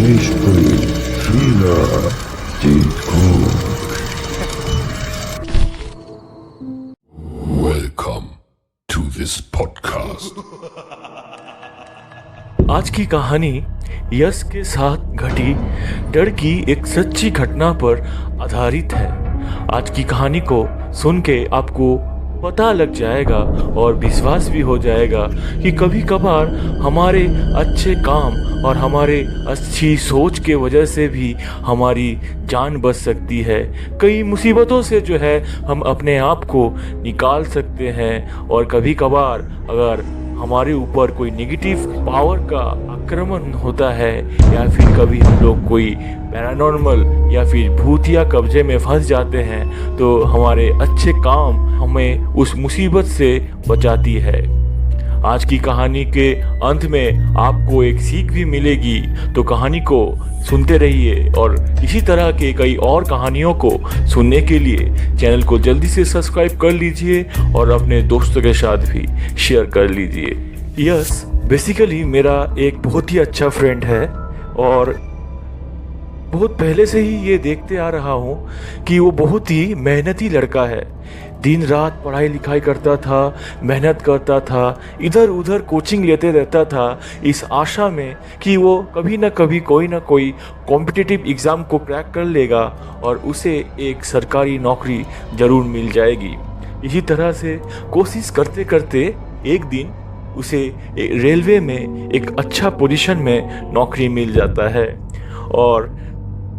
Mystery Thriller Decode. Welcome to this podcast. आज की कहानी यश के साथ घटी डर की एक सच्ची घटना पर आधारित है। आज की कहानी को सुन के आपको पता लग जाएगा और विश्वास भी हो जाएगा कि कभी कभार हमारे अच्छे काम और हमारे अच्छी सोच के वजह से भी हमारी जान बच सकती है। कई मुसीबतों से जो है हम अपने आप को निकाल सकते हैं। और कभी कभार अगर हमारे ऊपर कोई नेगेटिव पावर का आक्रमण होता है या फिर कभी हम लोग कोई पैरानॉर्मल या फिर भूतिया कब्जे में फंस जाते हैं तो हमारे अच्छे काम हमें उस मुसीबत से बचाती है। आज की कहानी के अंत में आपको एक सीख भी मिलेगी, तो कहानी को सुनते रहिए और इसी तरह के कई और कहानियों को सुनने के लिए चैनल को जल्दी से सब्सक्राइब कर लीजिए और अपने दोस्तों के साथ भी शेयर कर लीजिए। यस बेसिकली मेरा एक बहुत ही अच्छा फ्रेंड है और बहुत पहले से ही ये देखते आ रहा हूँ कि वो बहुत ही मेहनती लड़का है। दिन रात पढ़ाई लिखाई करता था, मेहनत करता था, इधर उधर कोचिंग लेते रहता था इस आशा में कि वो कभी ना कभी कोई ना कोई कॉम्पिटिटिव एग्ज़ाम को क्रैक कर लेगा और उसे एक सरकारी नौकरी ज़रूर मिल जाएगी। इसी तरह से कोशिश करते करते एक दिन उसे रेलवे में एक अच्छा पोजीशन में नौकरी मिल जाता है। और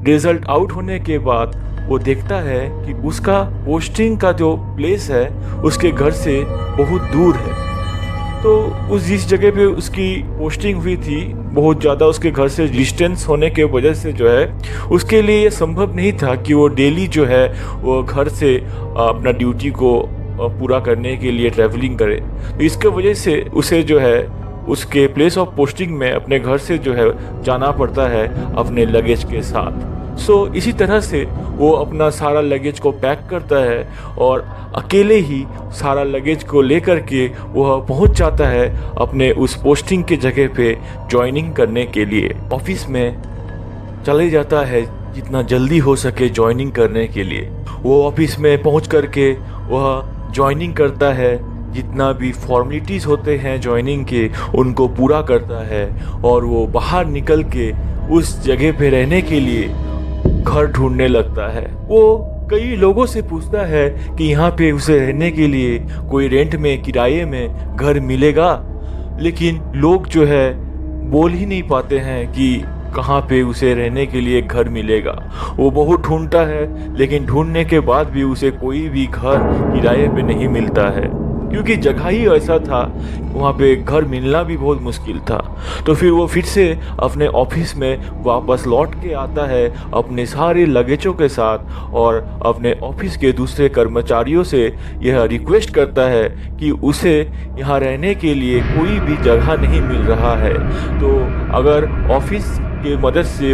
रिज़ल्ट आउट होने के बाद वो देखता है कि उसका पोस्टिंग का जो प्लेस है उसके घर से बहुत दूर है। तो उस जिस जगह पे उसकी पोस्टिंग हुई थी बहुत ज़्यादा उसके घर से डिस्टेंस होने के वजह से जो है उसके लिए ये संभव नहीं था कि वो डेली जो है वो घर से अपना ड्यूटी को पूरा करने के लिए ट्रैवलिंग करे। तो इसके वजह से उसे जो है उसके प्लेस ऑफ पोस्टिंग में अपने घर से जो है जाना पड़ता है अपने लगेज के साथ। इसी तरह से वो अपना सारा लगेज को पैक करता है और अकेले ही सारा लगेज को लेकर के वह पहुंच जाता है अपने उस पोस्टिंग के जगह पे ज्वाइनिंग करने के लिए। ऑफिस में चले जाता है जितना जल्दी हो सके ज्वाइनिंग करने के लिए। वो ऑफिस में पहुंच करके वह ज्वाइनिंग करता है, जितना भी फॉर्मेलिटीज़ होते हैं ज्वाइनिंग के उनको पूरा करता है और वो बाहर निकल के उस जगह पे रहने के लिए घर ढूंढने लगता है। वो कई लोगों से पूछता है कि यहाँ पे उसे रहने के लिए कोई रेंट में किराए में घर मिलेगा, लेकिन लोग जो है बोल ही नहीं पाते हैं कि कहाँ पे उसे रहने के लिए घर मिलेगा। वो बहुत ढूंढता है लेकिन ढूंढने के बाद भी उसे कोई भी घर किराए पे नहीं मिलता है क्योंकि जगह ही ऐसा था, वहाँ पे घर मिलना भी बहुत मुश्किल था। तो फिर वो फिर से अपने ऑफिस में वापस लौट के आता है अपने सारे लगेजों के साथ और अपने ऑफिस के दूसरे कर्मचारियों से यह रिक्वेस्ट करता है कि उसे यहाँ रहने के लिए कोई भी जगह नहीं मिल रहा है। तो अगर ऑफिस की मदद से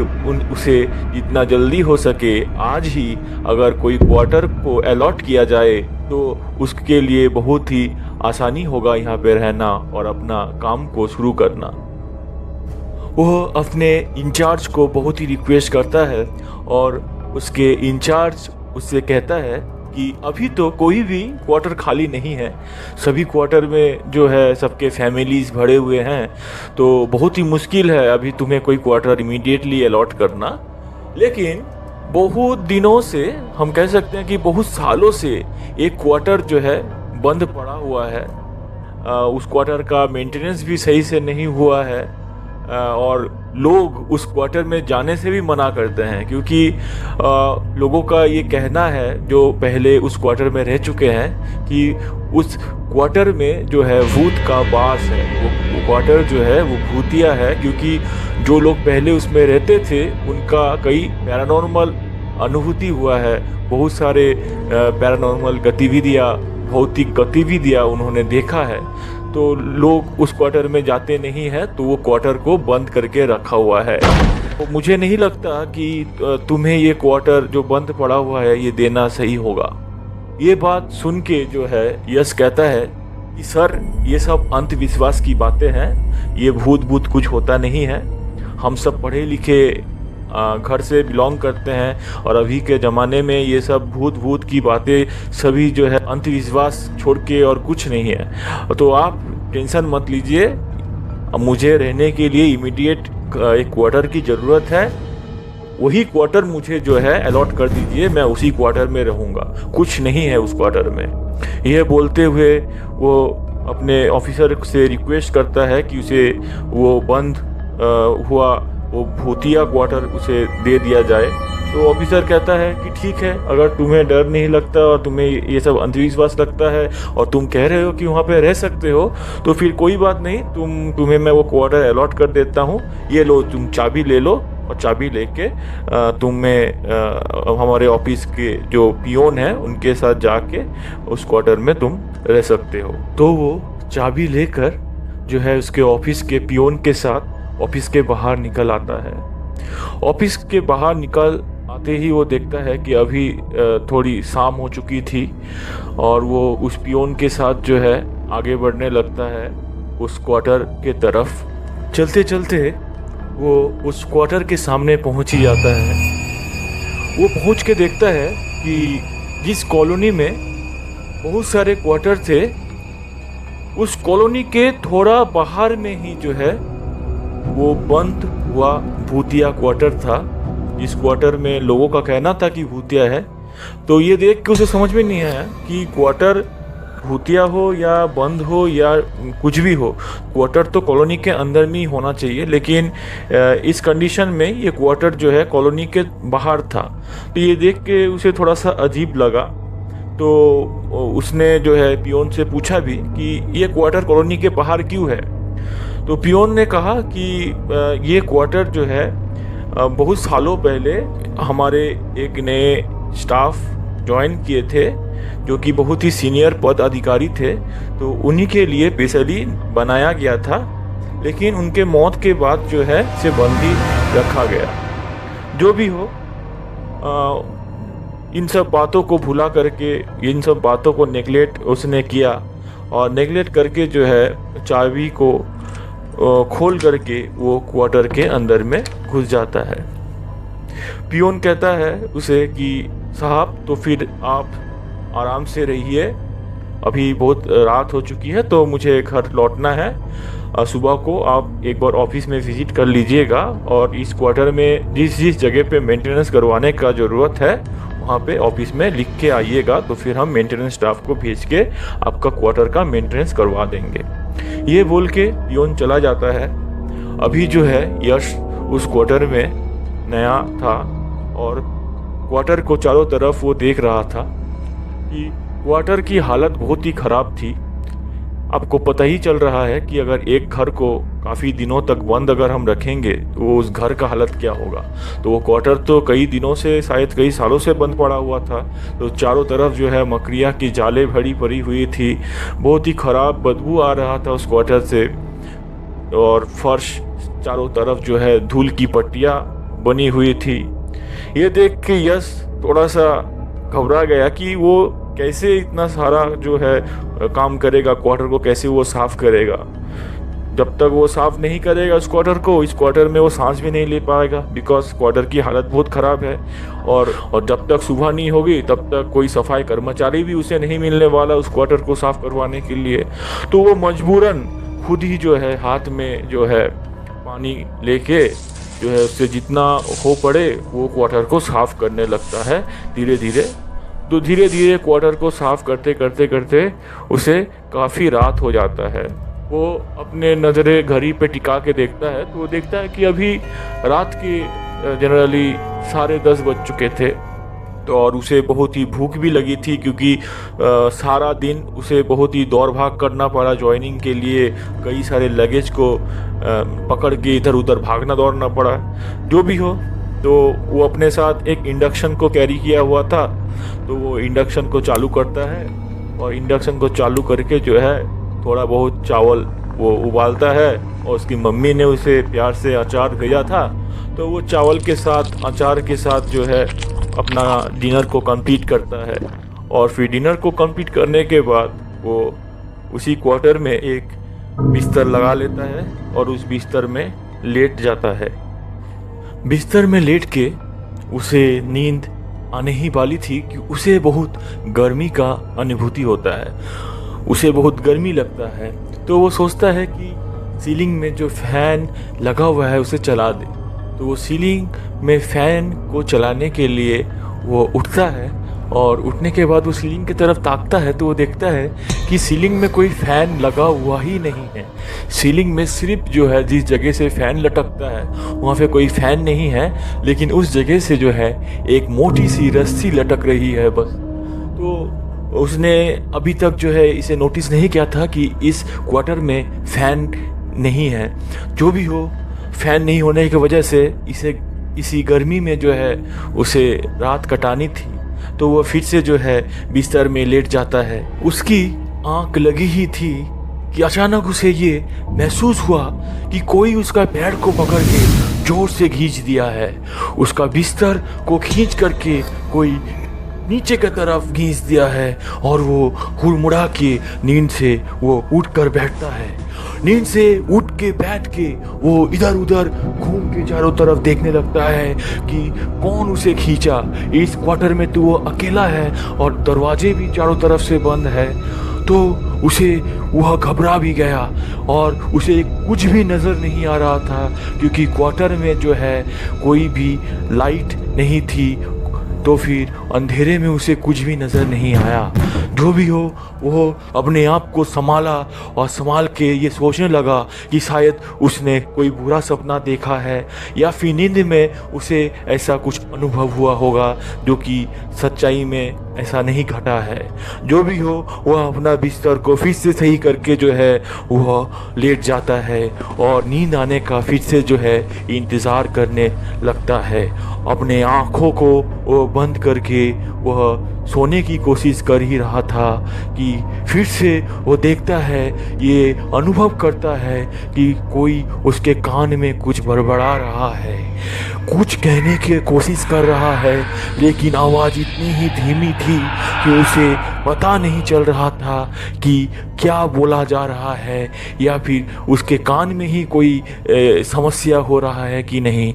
उसे जितना जल्दी हो सके आज ही अगर कोई क्वार्टर को अलॉट किया जाए तो उसके लिए बहुत ही आसानी होगा यहाँ पे रहना और अपना काम को शुरू करना। वह अपने इंचार्ज को बहुत ही रिक्वेस्ट करता है और उसके इंचार्ज उससे कहता है कि अभी तो कोई भी क्वार्टर खाली नहीं है, सभी क्वार्टर में जो है सबके फैमिलीज़ भरे हुए हैं, तो बहुत ही मुश्किल है अभी तुम्हें कोई क्वार्टर इमीडिएटली अलॉट करना। लेकिन बहुत दिनों से हम कह सकते हैं कि बहुत सालों से एक क्वार्टर जो है बंद पड़ा हुआ है। उस क्वार्टर का मेंटेनेंस भी सही से नहीं हुआ है और लोग उस क्वार्टर में जाने से भी मना करते हैं क्योंकि लोगों का ये कहना है जो पहले उस क्वार्टर में रह चुके हैं कि उस क्वार्टर में जो है भूत का वास है। वो क्वार्टर जो है वो भूतिया है क्योंकि जो लोग पहले उसमें रहते थे उनका कई पैरानॉर्मल अनुभूति हुआ है, बहुत सारे पैरानॉर्मल गतिविधियाँ भौतिक गतिविधियाँ उन्होंने देखा है। तो लोग उस क्वार्टर में जाते नहीं हैं तो वो क्वार्टर को बंद करके रखा हुआ है। तो मुझे नहीं लगता कि तुम्हें ये क्वार्टर जो बंद पड़ा हुआ है ये देना सही होगा। ये बात सुन के जो है यश कहता है कि सर ये सब अंधविश्वास की बातें हैं, ये भूत कुछ होता नहीं है। हम सब पढ़े लिखे घर से बिलोंग करते हैं और अभी के ज़माने में ये सब भूत की बातें सभी जो है अंधविश्वास छोड़ के और कुछ नहीं है। तो आप टेंशन मत लीजिए, मुझे रहने के लिए इमीडिएट एक क्वार्टर की ज़रूरत है, वही क्वार्टर मुझे जो है अलॉट कर दीजिए, मैं उसी क्वार्टर में रहूँगा, कुछ नहीं है उस क्वार्टर में। यह बोलते हुए वो अपने ऑफिसर से रिक्वेस्ट करता है कि उसे वो बंद हुआ वो भूतिया क्वार्टर उसे दे दिया जाए। तो ऑफिसर कहता है कि ठीक है, अगर तुम्हें डर नहीं लगता और तुम्हें ये सब अंधविश्वास लगता है और तुम कह रहे हो कि वहाँ पे रह सकते हो, तो फिर कोई बात नहीं, तुम्हें मैं वो क्वार्टर अलॉट कर देता हूँ। ये लो, तुम चाबी ले लो और चाबी लेके हमारे ऑफिस के जो पियोन है उनके साथ जाके उस क्वार्टर में तुम रह सकते हो। तो वो चाबी लेकर जो है उसके ऑफिस के पियोन के साथ ऑफिस के बाहर निकल आता है। ऑफिस के बाहर निकल आते ही वो देखता है कि अभी थोड़ी शाम हो चुकी थी और वो उस पियोन के साथ जो है आगे बढ़ने लगता है उस क्वार्टर के तरफ। चलते चलते वो उस क्वार्टर के सामने पहुंच ही जाता है। वो पहुंच के देखता है कि जिस कॉलोनी में बहुत सारे क्वार्टर थे, उस कॉलोनी के थोड़ा बाहर में ही जो है वो बंद हुआ भूतिया क्वार्टर था। इस क्वार्टर में लोगों का कहना था कि भूतिया है। तो ये देख के उसे समझ में नहीं आया कि क्वार्टर भूतिया हो या बंद हो या कुछ भी हो, क्वार्टर तो कॉलोनी के अंदर में ही होना चाहिए। लेकिन इस कंडीशन में ये क्वार्टर जो है कॉलोनी के बाहर था। तो ये देख के उसे थोड़ा सा अजीब लगा। तो उसने जो है पियोन से पूछा भी कि ये क्वार्टर कॉलोनी के बाहर क्यों है। तो पियोन ने कहा कि ये क्वार्टर जो है बहुत सालों पहले हमारे एक नए स्टाफ ज्वाइन किए थे जो कि बहुत ही सीनियर पद अधिकारी थे, तो उन्हीं के लिए स्पेशली बनाया गया था। लेकिन उनके मौत के बाद जो है इसे बंद ही रखा गया। जो भी हो, इन सब बातों को भुला करके, इन सब बातों को नेगलेक्ट उसने किया और नेगलेक्ट करके जो है चाबी को खोल करके वो क्वार्टर के अंदर में घुस जाता है। पियोन कहता है उसे कि साहब, तो फिर आप आराम से रहिए, अभी बहुत रात हो चुकी है तो मुझे घर लौटना है। सुबह को आप एक बार ऑफिस में विजिट कर लीजिएगा और इस क्वार्टर में जिस जगह पे मेंटेनेंस करवाने का ज़रूरत है वहाँ पे ऑफिस में लिख के आइएगा, तो फिर हम मेंटेनेंस स्टाफ को भेज के आपका क्वार्टर का मेंटेनेंस करवा देंगे। ये बोल के पियोन चला जाता है। अभी जो है यश उस क्वार्टर में नया था और क्वार्टर को चारों तरफ वो देख रहा था कि क्वार्टर की हालत बहुत ही ख़राब थी। आपको पता ही चल रहा है कि अगर एक घर को काफ़ी दिनों तक बंद अगर हम रखेंगे तो उस घर का हालत क्या होगा। तो वो क्वार्टर तो कई दिनों से, शायद कई सालों से बंद पड़ा हुआ था। तो चारों तरफ जो है मकड़ियाँ की जाले भरी पड़ी हुई थी, बहुत ही ख़राब बदबू आ रहा था उस क्वार्टर से और फर्श चारों तरफ जो है धूल की पट्टियाँ बनी हुई थी। ये देख के यश थोड़ा सा घबरा गया कि वो कैसे इतना सारा जो है काम करेगा, क्वार्टर को कैसे वो साफ़ करेगा। जब तक वो साफ़ नहीं करेगा इस क्वार्टर में वो सांस भी नहीं ले पाएगा, बिकॉज क्वार्टर की हालत बहुत ख़राब है। और जब तक सुबह नहीं होगी तब तक कोई सफाई कर्मचारी भी उसे नहीं मिलने वाला उस क्वार्टर को साफ़ करवाने के लिए। तो वो मजबूरन खुद ही जो है हाथ में जो है पानी लेके जो है उससे जितना हो पड़े वो क्वार्टर को साफ़ करने लगता है धीरे धीरे। तो धीरे धीरे क्वार्टर को साफ़ करते करते उसे काफ़ी रात हो जाता है। वो अपने नज़रें घड़ी पे टिका के देखता है तो वो देखता है कि अभी रात के जनरली 10:30 बज चुके थे। तो और उसे बहुत ही भूख भी लगी थी क्योंकि सारा दिन उसे बहुत ही दौड़ भाग करना पड़ा ज्वाइनिंग के लिए। कई सारे लगेज को पकड़ के इधर उधर भागना दौड़ना पड़ा। जो भी हो, तो वो अपने साथ एक इंडक्शन को कैरी किया हुआ था। तो वो इंडक्शन को चालू करता है और इंडक्शन को चालू करके जो है थोड़ा बहुत चावल वो उबालता है और उसकी मम्मी ने उसे प्यार से अचार भेजा था। तो वो चावल के साथ, अचार के साथ जो है अपना डिनर को कंप्लीट करता है। और फिर डिनर को कंप्लीट करने के बाद वो उसी क्वार्टर में एक बिस्तर लगा लेता है और उस बिस्तर में लेट जाता है। बिस्तर में लेट के उसे नींद आने ही वाली थी कि उसे बहुत गर्मी का अनुभूति होता है, उसे बहुत गर्मी लगता है। तो वो सोचता है कि सीलिंग में जो फैन लगा हुआ है उसे चला दे। तो वो सीलिंग में फ़ैन को चलाने के लिए वो उठता है और उठने के बाद वो सीलिंग की तरफ ताकता है तो वो देखता है कि सीलिंग में कोई फ़ैन लगा हुआ ही नहीं है। सीलिंग में सिर्फ जो है जिस जगह से फ़ैन लटकता है वहाँ पे कोई फ़ैन नहीं है, लेकिन उस जगह से जो है एक मोटी सी रस्सी लटक रही है बस। तो उसने अभी तक जो है इसे नोटिस नहीं किया था कि इस क्वार्टर में फ़ैन नहीं है। जो भी हो, फ़ैन नहीं होने की वजह से इसी गर्मी में जो है उसे रात कटानी थी। तो वह फिर से जो है बिस्तर में लेट जाता है। उसकी आंख लगी ही थी कि अचानक उसे ये महसूस हुआ कि कोई उसका पैर को पकड़ के जोर से खींच दिया है। उसका बिस्तर को खींच करके कोई नीचे की तरफ खींच दिया है और वो हुड़मुड़ा के नींद से वो उठ कर बैठता है। नींद से उठ के बैठ के वो इधर उधर घूम के चारों तरफ देखने लगता है कि कौन उसे खींचा। इस क्वार्टर में तो वो अकेला है और दरवाजे भी चारों तरफ से बंद है। तो उसे वह घबरा भी गया और उसे कुछ भी नज़र नहीं आ रहा था, क्योंकि क्वार्टर में जो है कोई भी लाइट नहीं थी। तो फिर अंधेरे में उसे कुछ भी नज़र नहीं आया। जो भी हो, वो अपने आप को संभाला और संभाल के ये सोचने लगा कि शायद उसने कोई बुरा सपना देखा है या फिर नींद में उसे ऐसा कुछ अनुभव हुआ होगा जो कि सच्चाई में ऐसा नहीं घटा है। जो भी हो, वह अपना बिस्तर को फिर से सही करके जो है वह लेट जाता है और नींद आने का फिर से जो है इंतज़ार करने लगता है। अपने आँखों को वो बंद करके वह सोने की कोशिश कर ही रहा था कि फिर से वो देखता है, ये अनुभव करता है कि कोई उसके कान में कुछ बड़बड़ा रहा है, कुछ कहने की कोशिश कर रहा है, लेकिन आवाज़ इतनी ही धीमी थी कि उसे पता नहीं चल रहा था कि क्या बोला जा रहा है या फिर उसके कान में ही कोई समस्या हो रहा है कि नहीं।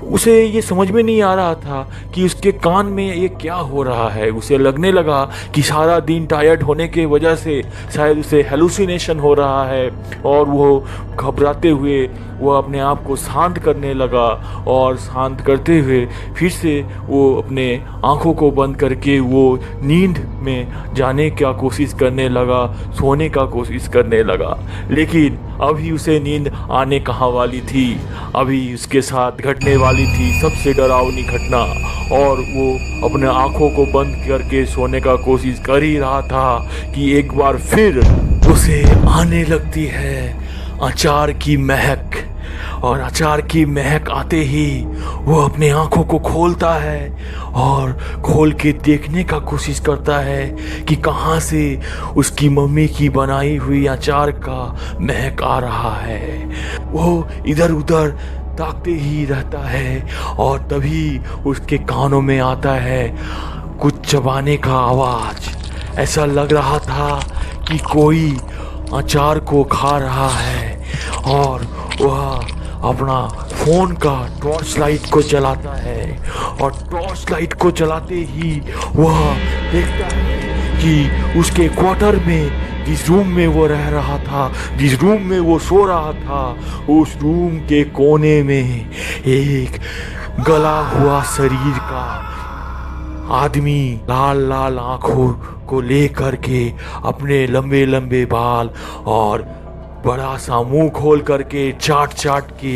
उसे ये समझ में नहीं आ रहा था कि उसके कान में ये क्या हो रहा है। उसे लगने लगा कि सारा दिन टायर्ड होने के वजह से शायद उसे हेलुसिनेशन हो रहा है और वो घबराते हुए वो अपने आप को शांत करने लगा और शांत करते हुए फिर से वो अपने आँखों को बंद करके वो नींद में जाने का कोशिश करने लगा, सोने का कोशिश करने लगा। लेकिन अभी उसे नींद आने कहाँ वाली थी। अभी उसके साथ घटने वाली थी सबसे डरावनी घटना और वो अपने आँखों को बंद करके सोने का कोशिश कर ही रहा था कि एक बार फिर उसे आने लगती है अचार की महक। और अचार की महक आते ही वो अपने आँखों को खोलता है और खोल के देखने का कोशिश करता है कि कहाँ से उसकी मम्मी की बनाई हुई अचार का महक आ रहा है। वो इधर उधर ताकते ही रहता है और तभी उसके कानों में आता है कुछ चबाने का आवाज़। ऐसा लग रहा था कि कोई अचार को खा रहा है और वह अपना फ़ोन का टॉर्च लाइट को जलाता है और टॉर्च लाइट को जलाते ही वह देखता है कि उसके क्वार्टर में जिस रूम में वो रह रहा था, जिस रूम में वो सो रहा था, उस रूम के कोने में एक गला हुआ शरीर का आदमी लाल लाल आँखों को लेकर के अपने लंबे लंबे बाल और बड़ा सा मुंह खोल करके चाट चाट के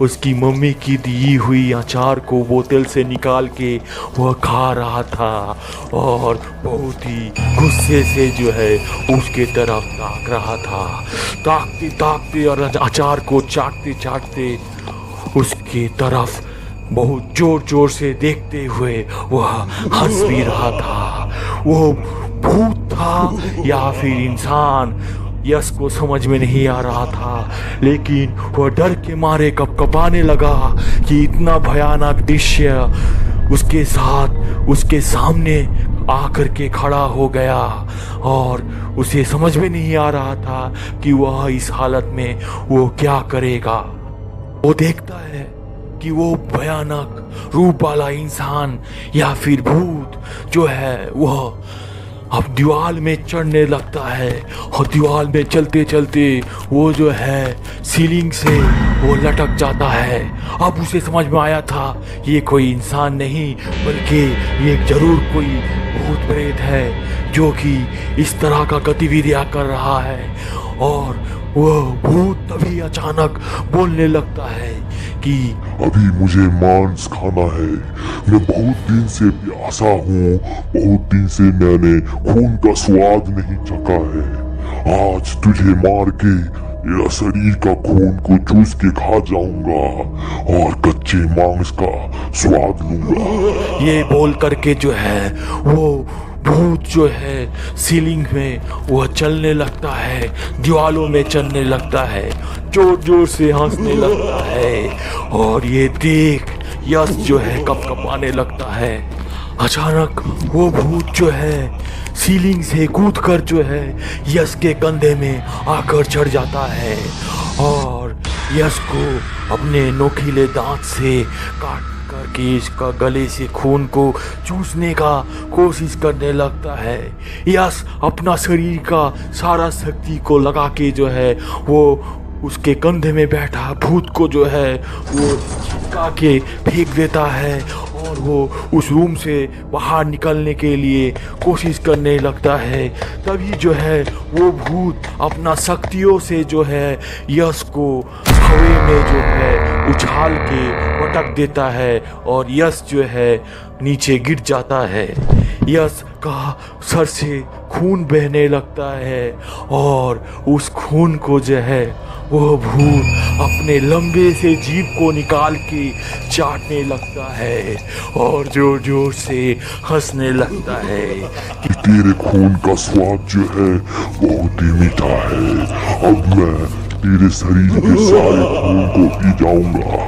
उसकी मम्मी की दी हुई अचार को बोतल से निकाल के वह खा रहा था और बहुत ही गुस्से से जो है उसके तरफ ताक रहा था। ताकते ताकते और अचार को चाटते चाटते उसके तरफ बहुत जोर जोर से देखते हुए वह हंस भी रहा था। वो भूत था या फिर इंसान, यश को समझ में नहीं आ रहा था, लेकिन वह डर के मारे कपकपाने लगा कि इतना भयानक दृश्य उसके साथ उसके सामने आकर के खड़ा हो गया और उसे समझ में नहीं आ रहा था कि वह इस हालत में वो क्या करेगा। वो देखता है कि वो भयानक रूप वाला इंसान या फिर भूत जो है वह अब दीवार में चढ़ने लगता है और दीवार में चलते चलते वो जो है सीलिंग से वो लटक जाता है। अब उसे समझ में आया था ये कोई इंसान नहीं बल्कि ये जरूर कोई भूत प्रेत है जो कि इस तरह का गतिविधियां कर रहा है। और वह भूत तभी अचानक बोलने लगता है कि अभी मुझे मांस खाना है। मैं बहुत दिन से प्यासा हूँ, बहुत दिन से मैंने खून का स्वाद नहीं चखा है। आज तुझे मार के तेरा शरीर का खून को चूस के खा जाऊंगा और कच्चे मांस का स्वाद लूंगा। ये बोल करके जो है वो भूत जो है सीलिंग में वह चलने लगता है, दीवालों में चलने लगता है, जोर जोर से हंसने लगता है। और ये देख यश जो है कपकपाने लगता है। अचानक वो भूत जो है सीलिंग से कूदकर जो है यश के कंधे में आकर चढ़ जाता है और यश को अपने नोकीले दांत से काट करके इसका गले से खून को चूसने का कोशिश करने लगता है। यश अपना शरीर का सारा शक्ति को लगा के जो है वो उसके कंधे में बैठा भूत को जो है वो चिपका के फेंक देता है और वो उस रूम से बाहर निकलने के लिए कोशिश करने लगता है। तभी जो है वो भूत अपना शक्तियों से जो है यश को हवा में जो है उछाल के पटक देता है और यश जो है नीचे गिर जाता है। यश का सर से खून बहने लगता है और उस खून को जो है वह भूत अपने लंबे से जीभ को निकाल के चाटने लगता है और जोर जोर से हंसने लगता है कि तेरे खून का स्वाद जो है बहुत ही मीठा है। अब मैं तेरे शरीर के सारे खून को पी जाऊंगा।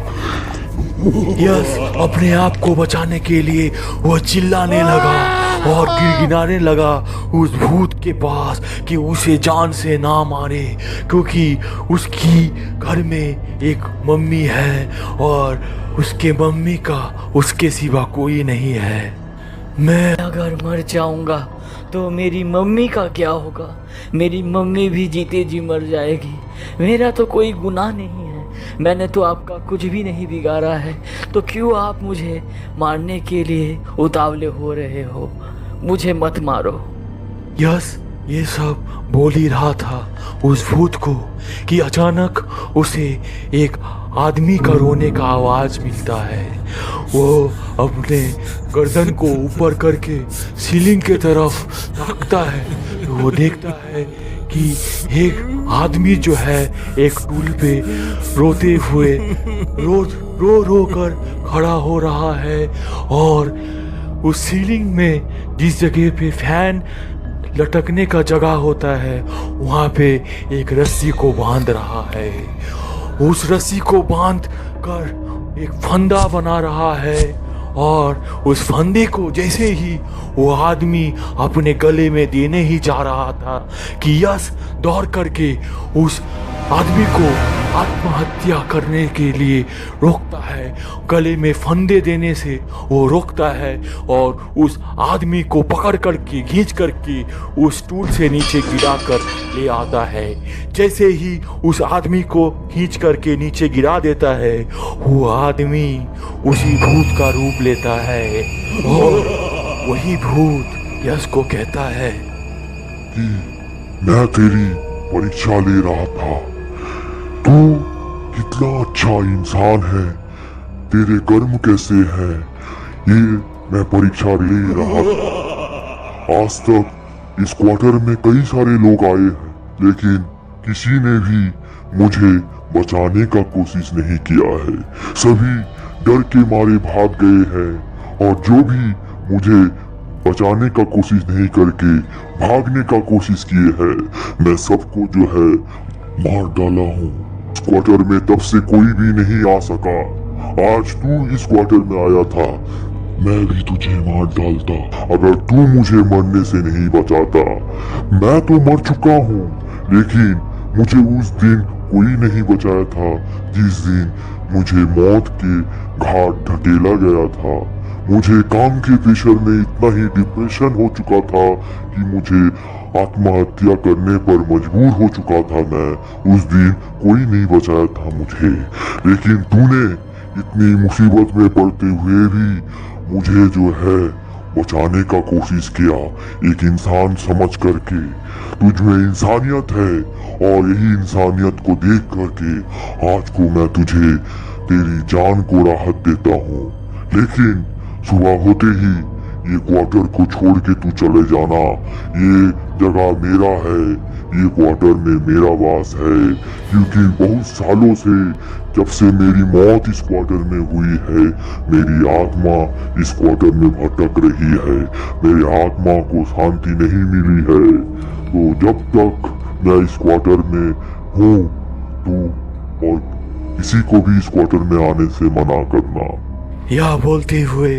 यश अपने आप को बचाने के लिए वह चिल्लाने लगा और गिड़गिड़ाने लगा उस भूत के पास कि उसे जान से ना मारे, क्योंकि उसकी घर में एक मम्मी है और उसके मम्मी का उसके सिवा कोई नहीं है। मैं अगर मर जाऊंगा तो मेरी मम्मी का क्या होगा? मेरी मम्मी भी जीते जी मर जाएगी। मेरा तो कोई गुनाह नहीं है, मैंने तो आपका कुछ भी नहीं बिगाड़ा है, तो क्यों आप मुझे मारने के लिए उतावले हो रहे हो? मुझे मत मारो। यश ये सब बोल ही रहा था उस भूत को कि अचानक उसे एक आदमी का रोने का आवाज मिलता है। वो अपने गर्दन को ऊपर करके सीलिंग के तरफ ताकता है तो वो देखता है कि एक आदमी जो है एक टूल पे रोते हुए रो रो कर खड़ा हो रहा है और उस सीलिंग में जिस जगह पे फैन लटकने का जगह होता है वहाँ पे एक रस्सी को बांध रहा है। उस रस्सी को बांध कर एक फंदा बना रहा है और उस फंदे को जैसे ही वो आदमी अपने गले में देने ही जा रहा था कि यश दौड़ करके उस आदमी को आत्महत्या करने के लिए रोकता है। गले में फंदे देने से वो रोकता है और उस आदमी को पकड़ करके खींच करके उस स्टूल से नीचे गिरा कर ले आता है। जैसे ही उस आदमी को खींच करके नीचे गिरा देता है वो आदमी उसी भूत का रूप लेता है और वही भूत यश को कहता है कि मैं तेरी परीक्षा ले रहा था। तू कितना अच्छा इंसान है, तेरे कर्म कैसे हैं, ये मैं परीक्षा ले रहा था। आज तक इस क्वार्टर में कई सारे लोग आए हैं, लेकिन किसी ने भी मुझे बचाने का कोशिश नहीं किया है। सभी डर के मारे भाग गए हैं और जो भी मुझे बचाने का कोशिश नहीं करके भागने का कोशिश किए हैं, मैं सबको जो है मार डाला हूँ। इस क्वार्टर में तब से कोई भी नहीं आ सका। आज तू इस क्वार्टर में आया था, मैं भी तुझे मार डालता अगर तू मुझे मरने से नहीं बचाता। मैं तो मर चुका हूँ, लेकिन मुझे उस दिन कोई नहीं बचाया था जिस दिन मुझे मौत के घाट धकेला गया था। मुझे काम के प्रेशर में इतना ही डिप्रेशन हो चुका था कि मुझे आत्महत्या करने पर मजबूर हो चुका था मैं। उस दिन कोई नहीं बचाया था मुझे, लेकिन तूने इतनी मुसीबत में पड़ते हुए भी मुझे जो है बचाने का कोशिश किया, एक इंसान समझ करके। तुझ में इंसानियत है और यही इंसानियत को देख करके आज को मैं तुझे तेरी जान को राहत देता हूँ। लेकिन सुबह होते ही ये क्वार्टर को छोड़ के तू चले जाना। ये जगह मेरा है, ये क्वार्टर में मेरा वास है, क्योंकि बहुत सालों से जब से मेरी मौत इस क्वार्टर में हुई है, मेरी आत्मा इस क्वार्टर में भटक रही है। मेरी आत्मा को शांति नहीं मिली है। तो जब तक मैं इस क्वार्टर में हूँ, तू और किसी को भी इस क्वार्टर में आने से मना करना। यह बोलते हुए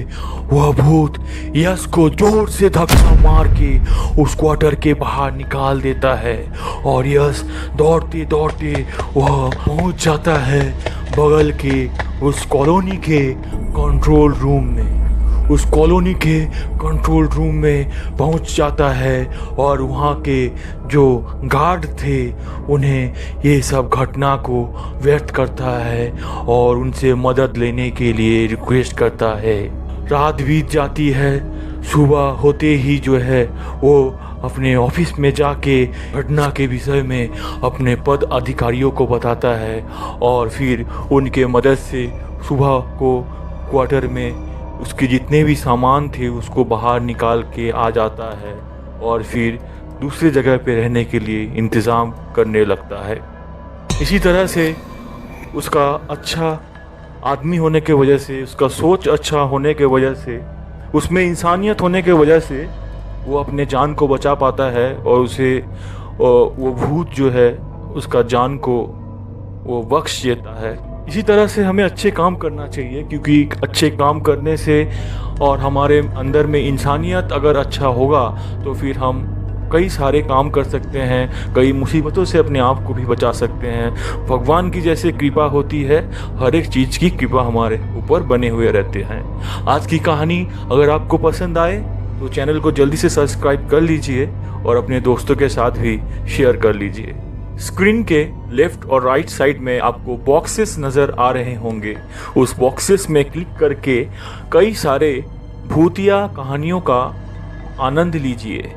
वह भूत यश को जोर से धक्का मार के उस क्वार्टर के बाहर निकाल देता है और यश दौड़ते दौड़ते वह पहुंच जाता है बगल के उस कॉलोनी के कंट्रोल रूम में। उस कॉलोनी के कंट्रोल रूम में पहुंच जाता है और वहाँ के जो गार्ड थे उन्हें ये सब घटना को व्यक्त करता है और उनसे मदद लेने के लिए रिक्वेस्ट करता है। रात बीत जाती है। सुबह होते ही जो है वो अपने ऑफिस में जाके घटना के विषय में अपने पद अधिकारियों को बताता है और फिर उनके मदद से सुबह को क्वार्टर में उसके जितने भी सामान थे उसको बाहर निकाल के आ जाता है और फिर दूसरी जगह पे रहने के लिए इंतज़ाम करने लगता है। इसी तरह से उसका अच्छा आदमी होने के वजह से, उसका सोच अच्छा होने के वजह से, उसमें इंसानियत होने के वजह से वो अपने जान को बचा पाता है और उसे वो भूत जो है उसका जान को वो बख्श देता है। इसी तरह से हमें अच्छे काम करना चाहिए, क्योंकि अच्छे काम करने से और हमारे अंदर में इंसानियत अगर अच्छा होगा तो फिर हम कई सारे काम कर सकते हैं, कई मुसीबतों से अपने आप को भी बचा सकते हैं। भगवान की जैसे कृपा होती है, हर एक चीज़ की कृपा हमारे ऊपर बने हुए रहते हैं। आज की कहानी अगर आपको पसंद आए तो चैनल को जल्दी से सब्सक्राइब कर लीजिए और अपने दोस्तों के साथ भी शेयर कर लीजिए। स्क्रीन के लेफ्ट और राइट साइड में आपको बॉक्सेस नज़र आ रहे होंगे। उस बॉक्सेस में क्लिक करके कई सारे भूतिया कहानियों का आनंद लीजिए।